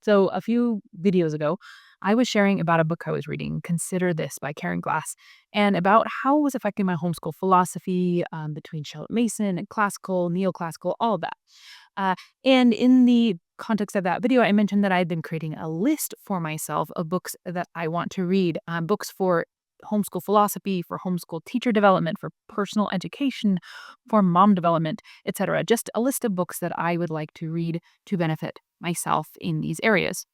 So a few videos ago, I was sharing about a book I was reading, Consider This by Karen Glass, and about how it was affecting my homeschool philosophy between Charlotte Mason and classical, neoclassical, all of that. Uh, and in the context of that video, I mentioned that I had been creating a list for myself of books that I want to read, books for homeschool philosophy, for homeschool teacher development, for personal education, for mom development, etc. Just a list of books that I would like to read to benefit myself in these areas.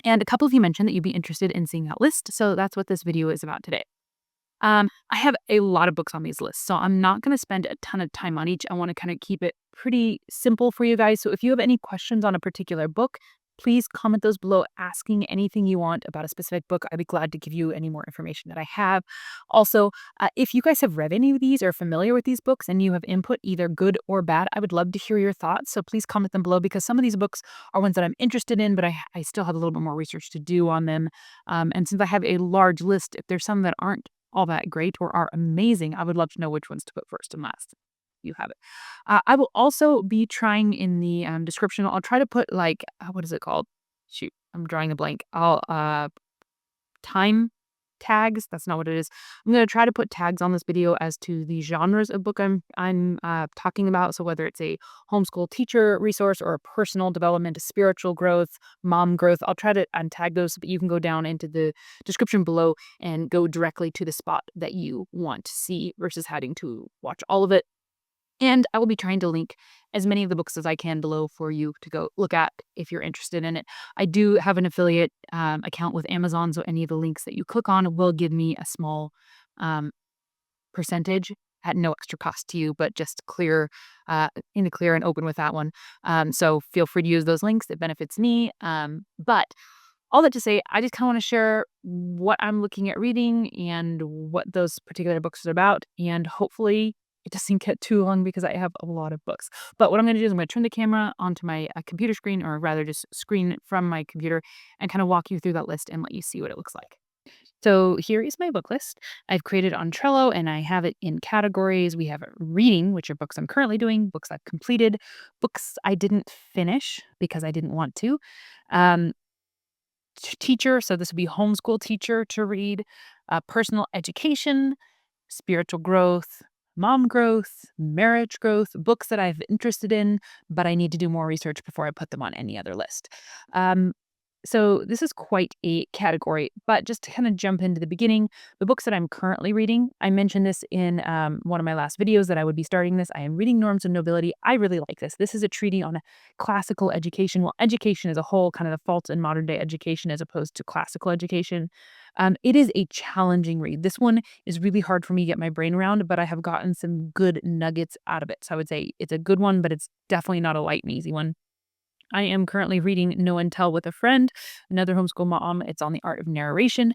And a couple of you mentioned that you'd be interested in seeing that list, so that's what this video is about today. I have a lot of books on these lists, so I'm not going to spend a ton of time on each. I want to kind of keep it pretty simple for you guys. So if you have any questions on a particular book, please comment those below asking anything you want about a specific book. I'd be glad to give you any more information that I have. Also, if you guys have read any of these or are familiar with these books and you have input, either good or bad, I would love to hear your thoughts. So please comment them below because some of these books are ones that I'm interested in, but I still have a little bit more research to do on them. And since I have a large list, if there's some that aren't all that great or are amazing, I would love to know which ones to put first and last. You have it. I will also be trying in the description. I'll try to put like what is it called? Shoot, I'm drawing a blank. I'll time tags. That's not what it is. I'm going to try to put tags on this video as to the genres of book I'm talking about. So whether it's a homeschool teacher resource or a personal development, a spiritual growth, mom growth, I'll try to untag those so that you can go down into the description below and go directly to the spot that you want to see versus having to watch all of it. And I will be trying to link as many of the books as I can below for you to go look at if you're interested in it. I do have an affiliate account with Amazon, so any of the links that you click on will give me a small percentage at no extra cost to you, but just clear, in the clear and open with that one. So feel free to use those links. It benefits me. But all that to say, I just kind of want to share what I'm looking at reading and what those particular books are about. And hopefully it doesn't get too long because I have a lot of books. But what I'm going to do is I'm going to turn the camera onto my computer screen, or rather just screen from my computer, and kind of walk you through that list and let you see what it looks like. So here is my book list. I've created on Trello and I have it in categories. We have reading, which are books I'm currently doing, books I've completed, books I didn't finish because I didn't want to. Um, Teacher, so this would be homeschool teacher to read, personal education, spiritual growth, mom growth, marriage growth, books that I've interested in, but I need to do more research before I put them on any other list. Um, so this is quite a category, but just to kind of jump into the beginning, the books that I'm currently reading, I mentioned this in one of my last videos that I would be starting this. I am reading Norms of Nobility. I really like this. This is a treatise on classical education. Well, education as a whole, kind of the faults in modern day education as opposed to classical education. It is a challenging read. This one is really hard for me to get my brain around, but I have gotten some good nuggets out of it. So I would say it's a good one, but it's definitely not a light and easy one. I am currently reading Know and Tell with a Friend, another homeschool mom. It's on the art of narration.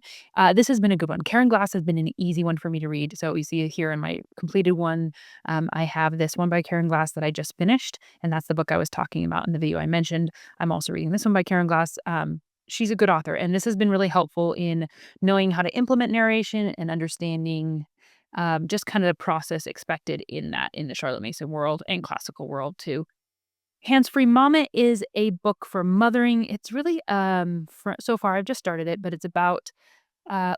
This has been a good one. Karen Glass has been an easy one for me to read. So you see it here in my completed one. I have this one by Karen Glass that I just finished, and that's the book I was talking about in the video I mentioned. I'm also reading this one by Karen Glass. She's a good author, and this has been really helpful in knowing how to implement narration and understanding just kind of the process expected in the Charlotte Mason world and classical world too. Hands-Free Mama is a book for mothering. It's really, so far I've just started it, but it's about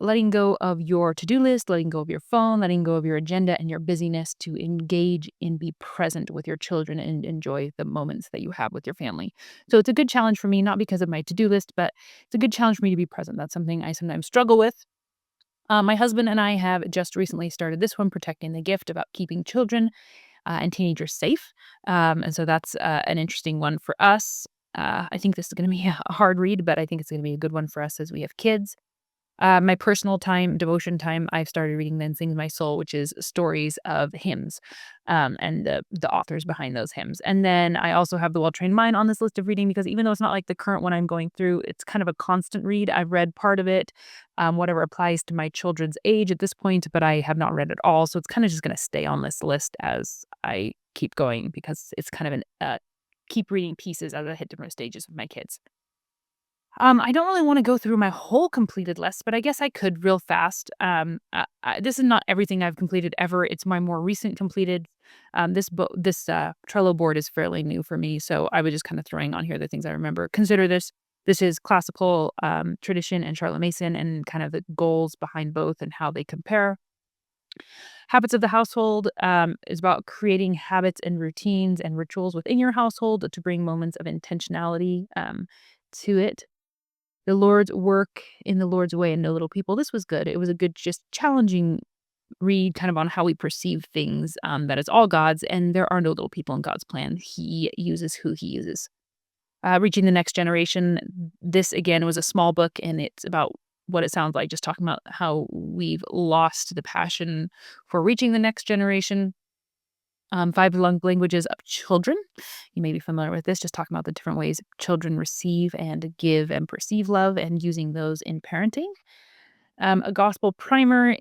letting go of your to-do list, letting go of your phone, letting go of your agenda and your busyness to engage and be present with your children and enjoy the moments that you have with your family. So it's a good challenge for me, not because of my to-do list, but it's a good challenge for me to be present. That's something I sometimes struggle with. My husband and I have just recently started this one, Protecting the Gift, about keeping children and teenagers safe. And so that's an interesting one for us. I think this is going to be a hard read, but I think it's going to be a good one for us as we have kids. My personal time, devotion time, I've started reading Then Sings My Soul, which is stories of hymns and the authors behind those hymns. And then I also have The Well-Trained Mind on this list of reading because even though it's not like the current one I'm going through, it's kind of a constant read. I've read part of it, whatever applies to my children's age at this point, but I have not read it all. So it's kind of just going to stay on this list as I keep going because it's kind of an keep reading pieces as I hit different stages with my kids. I don't really want to go through my whole completed list, but I guess I could real fast. This is not everything I've completed ever. It's my more recent completed. This Trello board is fairly new for me, so I was just kind of throwing on here the things I remember. Consider This. This is classical tradition and Charlotte Mason and kind of the goals behind both and how they compare. Habits of the household is about creating habits and routines and rituals within your household to bring moments of intentionality to it. The Lord's work in the Lord's way and no little people. This was good. It was a good, just challenging read kind of on how we perceive things, that it's all God's and there are no little people in God's plan. He uses who he uses. Reaching the next generation. This again was a small book and it's about what it sounds like, just talking about how we've lost the passion for reaching the next generation. Five languages of children. You may be familiar with this, just talking about the different ways children receive and give and perceive love and using those in parenting. A gospel primer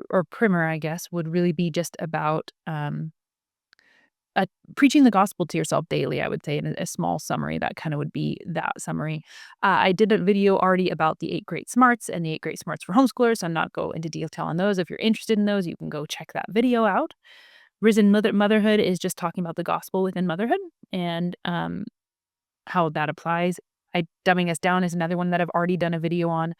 or primer, I guess, would really be just about uh, preaching the gospel to yourself daily, I would say, in a small summary. That kind of would be that summary. I did a video already about the 8 great smarts and the 8 great smarts for homeschoolers. So I'm not go into detail on those. If you're interested in those, you can go check that video out. Risen Motherhood is just talking about the gospel within motherhood and how that applies. Dumbing Us Down is another one that I've already done a video on.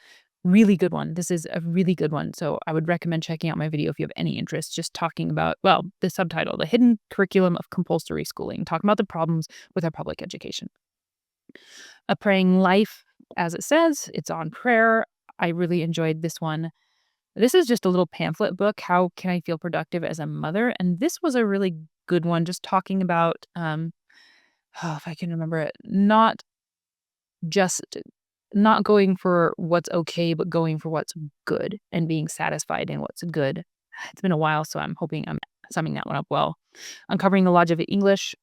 Really good one. This is a really good one. So I would recommend checking out my video if you have any interest, just talking about, well, the subtitle, The Hidden Curriculum of Compulsory Schooling, talking about the problems with our public education. A Praying Life, as it says, it's on prayer. I really enjoyed this one. This is just a little pamphlet book. How can I feel productive as a mother? And this was a really good one, just talking about, if I can remember it, just not going for what's okay, but going for what's good and being satisfied in what's good. It's been a while, so I'm hoping I'm summing that one up well. Uncovering the Logic of English.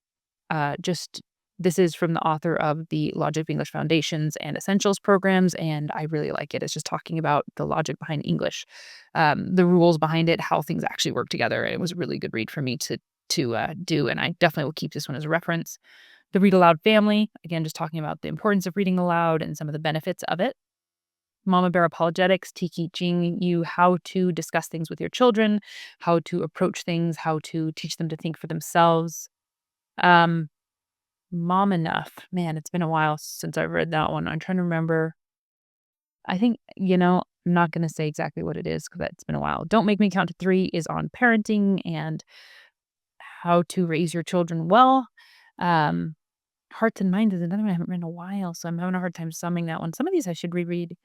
This is from the author of the Logic of English Foundations and Essentials programs, and I really like it. It's just talking about the logic behind English, the rules behind it, how things actually work together. It was a really good read for me to do, and I definitely will keep this one as a reference. The Read Aloud Family, again, just talking about the importance of reading aloud and some of the benefits of it. Mama Bear Apologetics, teaching you how to discuss things with your children, how to approach things, how to teach them to think for themselves. Um, Mom Enough. Man, it's been a while since I've read that one. I'm trying to remember. I think, I'm not going to say exactly what it is because it's been a while. Don't Make Me Count to 3 is on parenting and how to raise your children well. Hearts and Minds is another one I haven't read in a while, so I'm having a hard time summing that one. Some of these I should reread.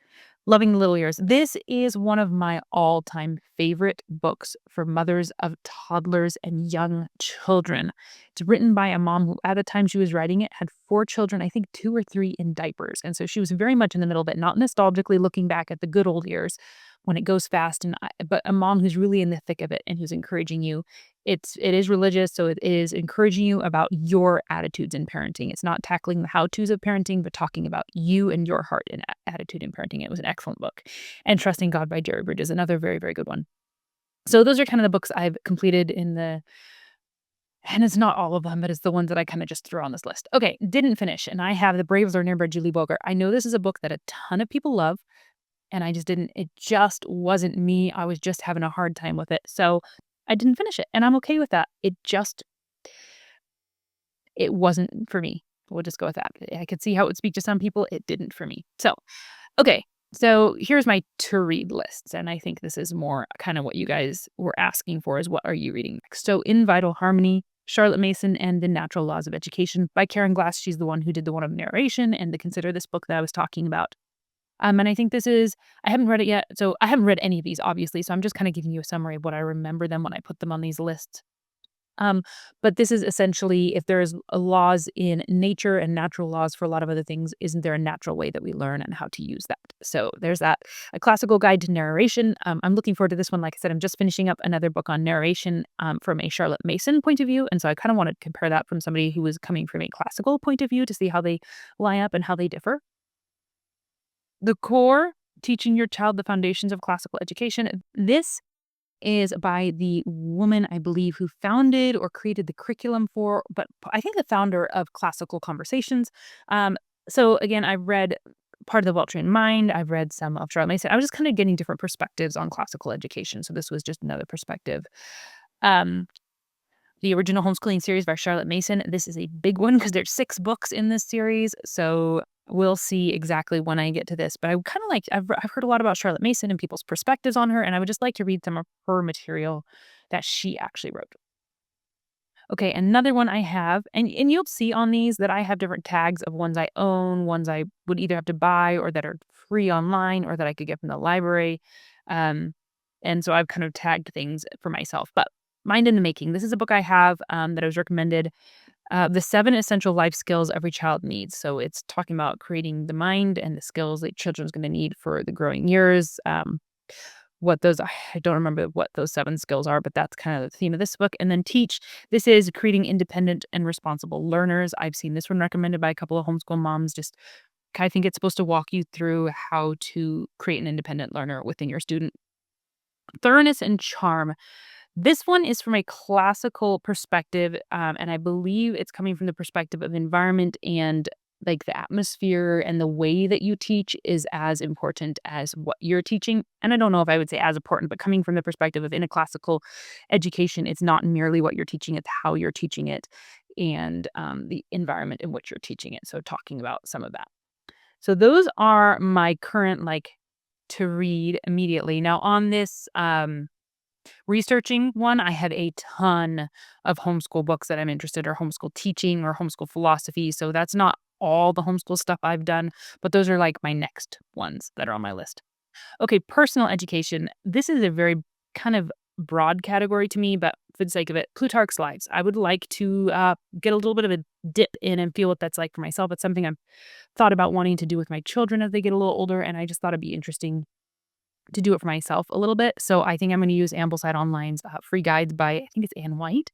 Loving the Little Years. This is one of my all-time favorite books for mothers of toddlers and young children. It's written by a mom who, at the time she was writing it, had 4 children, I think 2 or 3 in diapers, and so she was very much in the middle of it, not nostalgically looking back at the good old years when it goes fast, but a mom who's really in the thick of it and who's encouraging you. It is religious, so it is encouraging you about your attitudes in parenting. It's not tackling the how-tos of parenting, but talking about you and your heart and attitude in parenting. It was an excellent book. And Trusting God by Jerry Bridges, another very, very good one. So those are kind of the books I've completed and it's not all of them, but it's the ones that I kind of just threw on this list. Okay, didn't finish. And I have The Brave Learner by Julie Bogart. I know this is a book that a ton of people love, and it just wasn't me. I was just having a hard time with it. So I didn't finish it, and I'm okay with that. It wasn't for me. We'll just go with that. I could see how it would speak to some people. It didn't for me. So, okay. So here's my to read lists. And I think this is more kind of what you guys were asking for is what are you reading next? So In Vital Harmony, Charlotte Mason and the Natural Laws of Education by Karen Glass. She's the one who did the one of narration and the Consider This book that I was talking about. And I think I haven't read it yet. So I haven't read any of these, obviously. So I'm just kind of giving you a summary of what I remember them when I put them on these lists. But this is essentially, if there's laws in nature and natural laws for a lot of other things, isn't there a natural way that we learn and how to use that? So there's that. A Classical Guide to Narration. I'm looking forward to this one. Like I said, I'm just finishing up another book on narration from a Charlotte Mason point of view. And so I kind of want to compare that from somebody who was coming from a classical point of view to see how they line up and how they differ. The Core, Teaching Your Child the Foundations of Classical Education. This is by the woman, I believe, who founded or created the curriculum but I think the founder of Classical Conversations. So again, I've read part of The Well-Trained Mind. I've read some of Charlotte Mason. I was just kind of getting different perspectives on classical education. So this was just another perspective. The Original Homeschooling series by Charlotte Mason. This is a big one because there's 6 books in this series. So we'll see exactly when I get to this, but I kind of like I've heard a lot about Charlotte Mason and people's perspectives on her, and I would just like to read some of her material that she actually wrote. Okay, another one I have, and you'll see on these that I have different tags of ones I own, ones I would either have to buy or that are free online or that I could get from the library. Um, and so I've kind of tagged things for myself. But Mind in the Making. This is a book I have that I was recommended. The 7 essential life skills every child needs. So it's talking about creating the mind and the skills that children's going to need for the growing years. What those I don't remember what those 7 skills are, but that's kind of the theme of this book. And then Teach. This is creating independent and responsible learners. I've seen this one recommended by a couple of homeschool moms. Just I think it's supposed to walk you through how to create an independent learner within your student. Thoroughness and Charm. This one is from a classical perspective, and I believe it's coming from the perspective of environment and like the atmosphere and the way that you teach is as important as what you're teaching. And I don't know if I would say as important, but coming from the perspective of in a classical education, it's not merely what you're teaching, it's how you're teaching it and the environment in which you're teaching it. So talking about some of that. So those are my current like to read immediately. Now on this researching one, I have a ton of homeschool books that I'm interested or homeschool teaching or homeschool philosophy. So that's not all the homeschool stuff I've done, but those are like my next ones that are on my list. Okay, personal education. This is a very kind of broad category to me, but for the sake of it, Plutarch's Lives. I would like to get a little bit of a dip in and feel what that's like for myself. It's something I've thought about wanting to do with my children as they get a little older, and I just thought it'd be interesting to do it for myself a little bit. So I think I'm going to use Ambleside Online's free guides by, I think it's Anne White,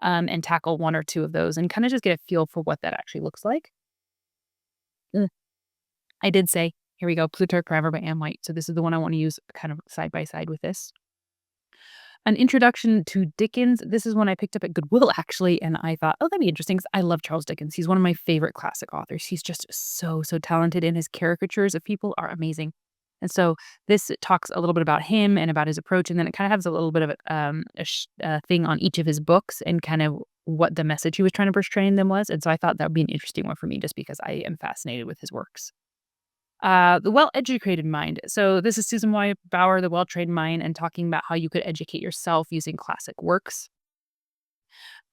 and tackle 1 or 2 of those and kind of just get a feel for what that actually looks like. Mm. I did say, here we go, Plutarch Forever by Anne White. So this is the one I want to use kind of side by side with this. An Introduction to Dickens. This is one I picked up at Goodwill, actually, and I thought, oh, that'd be interesting 'cause I love Charles Dickens. He's one of my favorite classic authors. He's just so, so talented, and his caricatures of people are amazing. And so this talks a little bit about him and about his approach, and then it kind of has a little bit of a thing on each of his books and kind of what the message he was trying to portray in them was. And so I thought that would be an interesting one for me just because I am fascinated with his works. The Well-Educated Mind. So this is Susan Y. Bauer, The Well-Trained Mind, and talking about how you could educate yourself using classic works.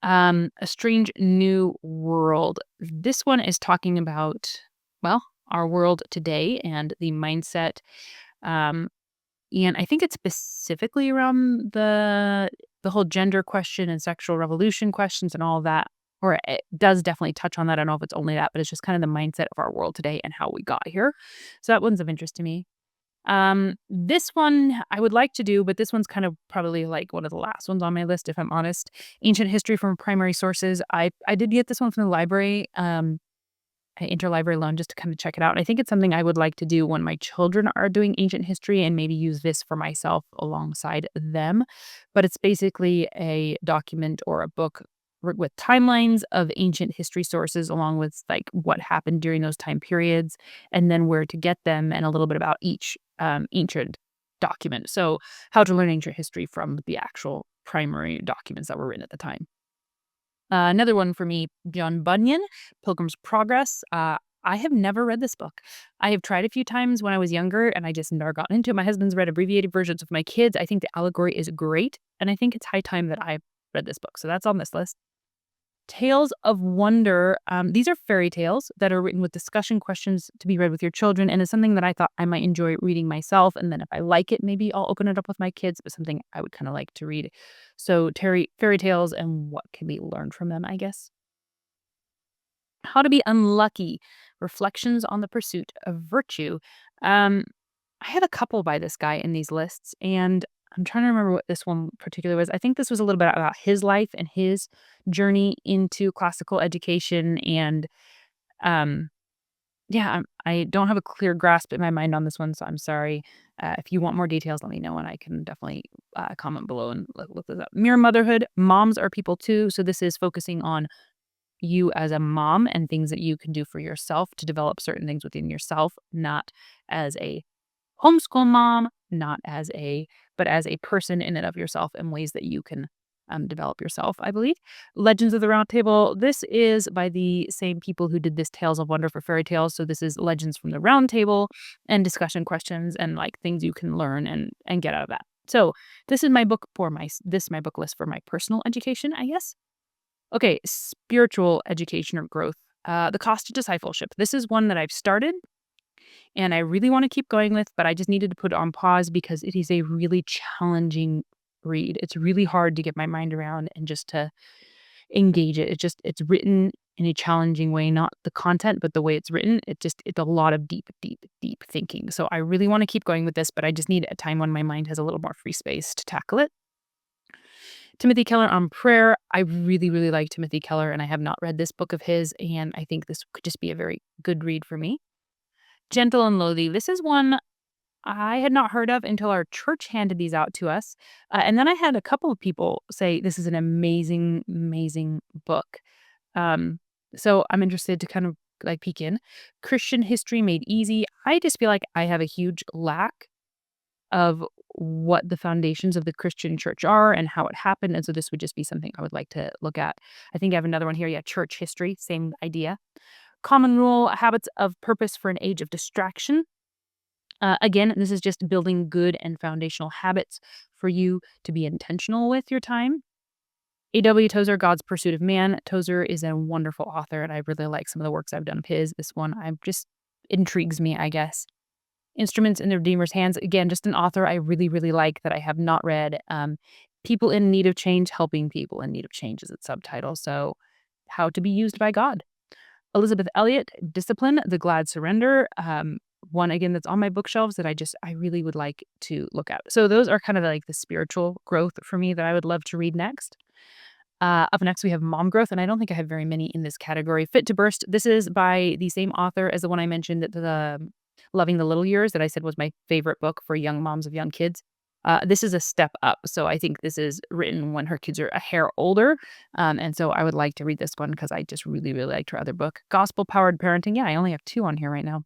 A Strange New World. This one is talking about, well, our world today and the mindset. Um, and I think it's specifically around the whole gender question and sexual revolution questions and all of that. Or it does definitely touch on that. I don't know if it's only that, but it's just kind of the mindset of our world today and how we got here. So that one's of interest to me. This one I would like to do, but this one's kind of probably like one of the last ones on my list, if I'm honest. Ancient History from Primary Sources. I did get this one from the library. Interlibrary loan just to kind of check it out. And I think it's something I would like to do when my children are doing ancient history and maybe use this for myself alongside them. But it's basically a document or a book with timelines of ancient history sources along with like what happened during those time periods and then where to get them and a little bit about each ancient document. So how to learn ancient history from the actual primary documents that were written at the time. Another one for me, John Bunyan, Pilgrim's Progress. I have never read this book. I have tried a few times when I was younger, and I just never got into it. My husband's read abbreviated versions with my kids. I think the allegory is great, and I think it's high time that I read this book. So that's on this list. Tales of Wonder. These are fairy tales that are written with discussion questions to be read with your children, and it's something that I thought I might enjoy reading myself. And then if I like it, maybe I'll open it up with my kids, but something I would kind of like to read. So fairy tales and what can be learned from them, I guess. How to Be Unlucky. Reflections on the Pursuit of Virtue. Um, I have a couple by this guy in these lists, and I'm trying to remember what this one particularly was. I think this was a little bit about his life and his journey into classical education. And um, yeah, I don't have a clear grasp in my mind on this one, so I'm sorry. If you want more details, let me know, and I can definitely comment below and look this up. Mere Motherhood. Moms are people too. So this is focusing on you as a mom and things that you can do for yourself to develop certain things within yourself, not as a homeschool mom, not as a, but as a person in and of yourself in ways that you can develop yourself, I believe. Legends of the Round Table. This is by the same people who did this Tales of Wonder for fairy tales. So this is Legends from the Round Table and discussion questions and like things you can learn and get out of that. So this is my book for my book list for my personal education, I guess. Okay, spiritual education or growth. The Cost of Discipleship. This is one that I've started and I really want to keep going with, but I just needed to put it on pause because it is a really challenging read. It's really hard to get my mind around and just to engage it. It's written in a challenging way, not the content, but the way it's written. It's a lot of deep, deep, deep thinking. So I really want to keep going with this, but I just need a time when my mind has a little more free space to tackle it. Timothy Keller on prayer. I really, really like Timothy Keller, and I have not read this book of his, and I think this could just be a very good read for me. Gentle and Lowly. This is one I had not heard of until our church handed these out to us. And then I had a couple of people say this is an amazing, amazing book. Um, so I'm interested to kind of like peek in. Christian History Made Easy. I just feel like I have a huge lack of what the foundations of the Christian church are and how it happened. And so this would just be something I would like to look at. I think I have another one here. Yeah, Church History, same idea. Common Rule, Habits of Purpose for an Age of Distraction. Again, this is just building good and foundational habits for you to be intentional with your time. A.W. Tozer, God's Pursuit of Man. Tozer is a wonderful author, and I really like some of the works I've done of his. This one just intrigues me, I guess. Instruments in the Redeemer's Hands. Again, just an author I really, really like that I have not read. People in Need of Change, Helping People in Need of Change is its subtitle. So, How to Be Used by God. Elizabeth Elliot, Discipline, The Glad Surrender. One again that's on my bookshelves that I really would like to look at. So those are kind of like the spiritual growth for me that I would love to read next. Up next, we have Mom Growth, and I don't think I have very many in this category. Fit to Burst. This is by the same author as the one I mentioned, the Loving the Little Years, that I said was my favorite book for young moms of young kids. This is a step up. So I think this is written when her kids are a hair older. And so I would like to read this one because I just really, really liked her other book. Gospel Powered Parenting. Yeah, I only have 2 on here right now.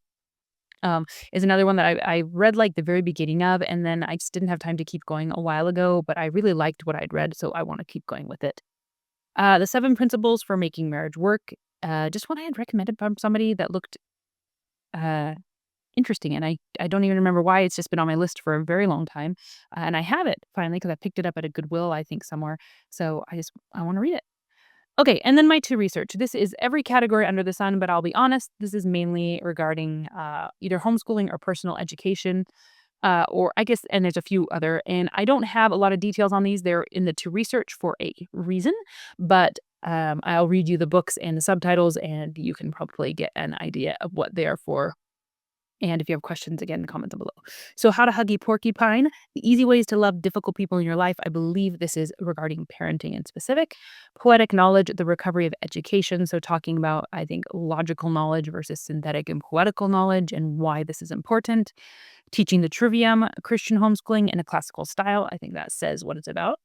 Is another one that I read like the very beginning of, and then I just didn't have time to keep going a while ago, but I really liked what I'd read, so I want to keep going with it. The 7 Principles for Making Marriage Work. Just one I had recommended from somebody that looked uh, interesting, and I don't even remember why. It's just been on my list for a very long time, and I have it finally because I picked it up at a Goodwill, I think, somewhere. So I want to read it. Okay, and then my 2 research. This is every category under the sun, but I'll be honest, this is mainly regarding either homeschooling or personal education, or I guess, and there's a few other. And I don't have a lot of details on these. They're in the 2 research for a reason, but I'll read you the books and the subtitles, and you can probably get an idea of what they are for. And if you have questions, again, comment them below. So, How to Hug a Porcupine, the easy ways to love difficult people in your life. I believe this is regarding parenting in specific. Poetic Knowledge, the recovery of education. So, talking about, I think, logical knowledge versus synthetic and poetical knowledge and why this is important. Teaching the Trivium, Christian homeschooling in a classical style. I think that says what it's about.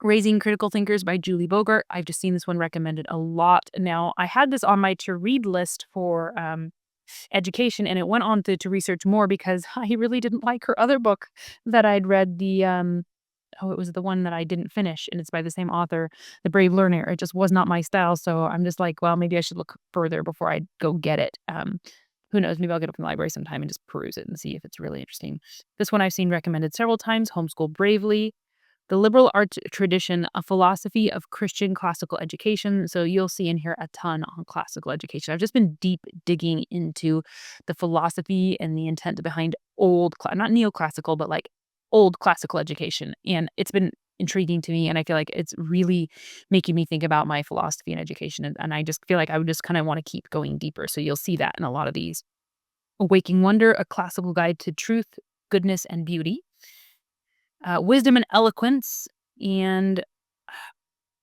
Raising Critical Thinkers by Julie Bogart. I've just seen this one recommended a lot. Now, I had this on my to read list for education, and it went on to research more because I really didn't like her other book that I'd read. It was the one that I didn't finish, and it's by the same author, The Brave Learner. It just was not my style, so I'm just like, well, maybe I should look further before I go get it. Who knows? Maybe I'll get it from the library sometime and just peruse it and see if it's really interesting. This one I've seen recommended several times, Homeschool Bravely. The Liberal Arts Tradition, a Philosophy of Christian Classical Education. So you'll see in here a ton on classical education. I've just been deep digging into the philosophy and the intent behind not neoclassical, but like old classical education. And it's been intriguing to me. And I feel like it's really making me think about my philosophy and education. And I just feel like I would just kind of want to keep going deeper. So you'll see that in a lot of these. Awaking Wonder, a classical guide to truth, goodness, and beauty. Wisdom and Eloquence, and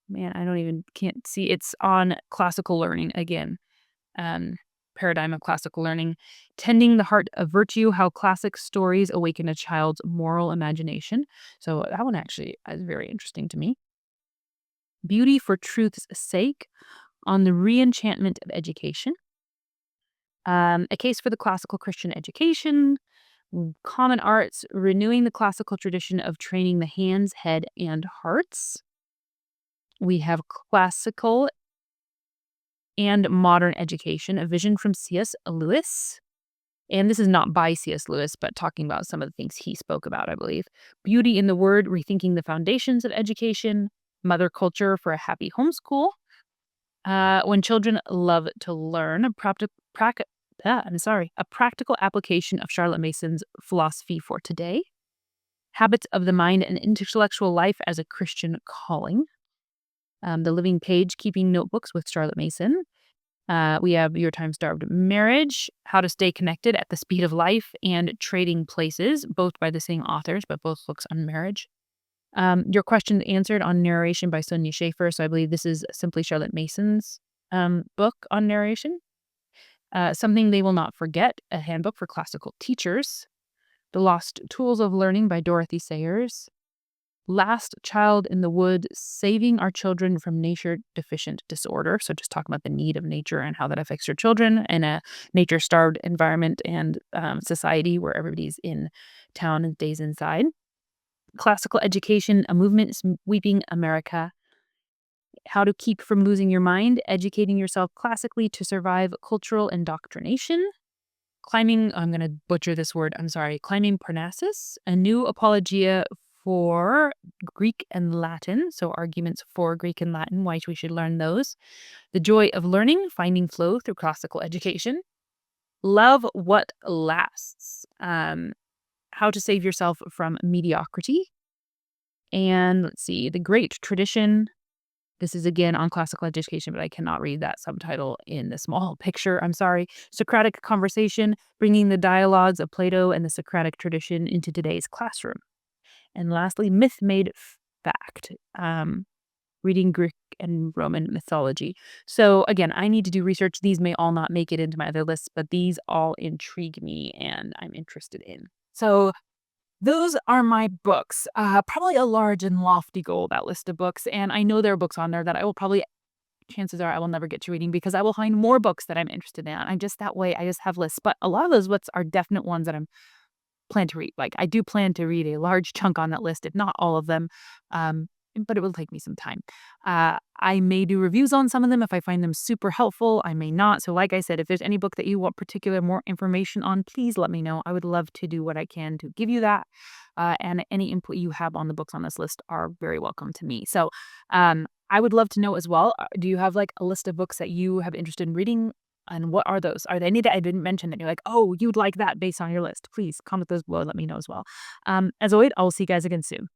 man, can't see. It's on classical learning again. Um, Paradigm of Classical Learning. Tending the Heart of Virtue, How Classic Stories Awaken a Child's Moral Imagination. So that one actually is very interesting to me. Beauty for Truth's Sake, on the Reenchantment of Education. A Case for the Classical Christian Education. Common arts, renewing the classical tradition of training the hands, head, and hearts. We have classical and modern education, a vision from C.S. Lewis. And this is not by C.S. Lewis, but talking about some of the things he spoke about, I believe. Beauty in the Word, rethinking the foundations of education. Mother culture for a happy homeschool. When children love to learn, a practical application of Charlotte Mason's philosophy for today. Habits of the mind and intellectual life as a Christian calling. The Living Page, keeping notebooks with Charlotte Mason. We have Your Time-Starved Marriage, How to Stay Connected at the Speed of Life, and Trading Places, both by the same authors, but both books on marriage. Your Questions Answered on Narration by Sonia Schaefer. So I believe this is simply Charlotte Mason's book on narration. Something They Will Not Forget, a handbook for classical teachers. The Lost Tools of Learning by Dorothy Sayers. Last Child in the Wood, Saving Our Children from Nature Deficient Disorder. So just talking about the need of nature and how that affects your children in a nature-starved environment and society where everybody's in town and stays inside. Classical Education, A Movement Sweeping America. How to Keep from Losing Your Mind, Educating Yourself Classically to Survive Cultural Indoctrination. I'm going to butcher this word, I'm sorry. Climbing Parnassus, A New Apologia for Greek and Latin. So arguments for Greek and Latin, why we should learn those. The Joy of Learning, Finding Flow Through Classical Education. Love What Lasts. How to Save Yourself from Mediocrity. And let's see, The Great Tradition. This is again on classical education, but I cannot read that subtitle in the small picture. I'm sorry. Socratic Conversation, bringing the dialogues of Plato and the Socratic tradition into today's classroom. And lastly, Myth Made Fact, reading Greek and Roman mythology. So again, I need to do research. These may all not make it into my other lists, but these all intrigue me and I'm interested in. So those are my books. Probably a large and lofty goal, that list of books. And I know there are books on there that I will probably, chances are I will never get to reading because I will find more books that I'm interested in. I'm just that way. I just have lists. But a lot of those books are definite ones that I'm plan to read. Like I do plan to read a large chunk on that list, if not all of them. But it will take me some time. I may do reviews on some of them if I find them super helpful. I may not. So like I said, if there's any book that you want particular more information on, please let me know. I would love to do what I can to give you that. And any input you have on the books on this list are very welcome to me. So I would love to know as well, do you have like a list of books that you have interest in reading? And what are those? Are there any that I didn't mention that you're like, oh, you'd like that based on your list? Please comment those below. Let me know as well. As always, I will see you guys again soon.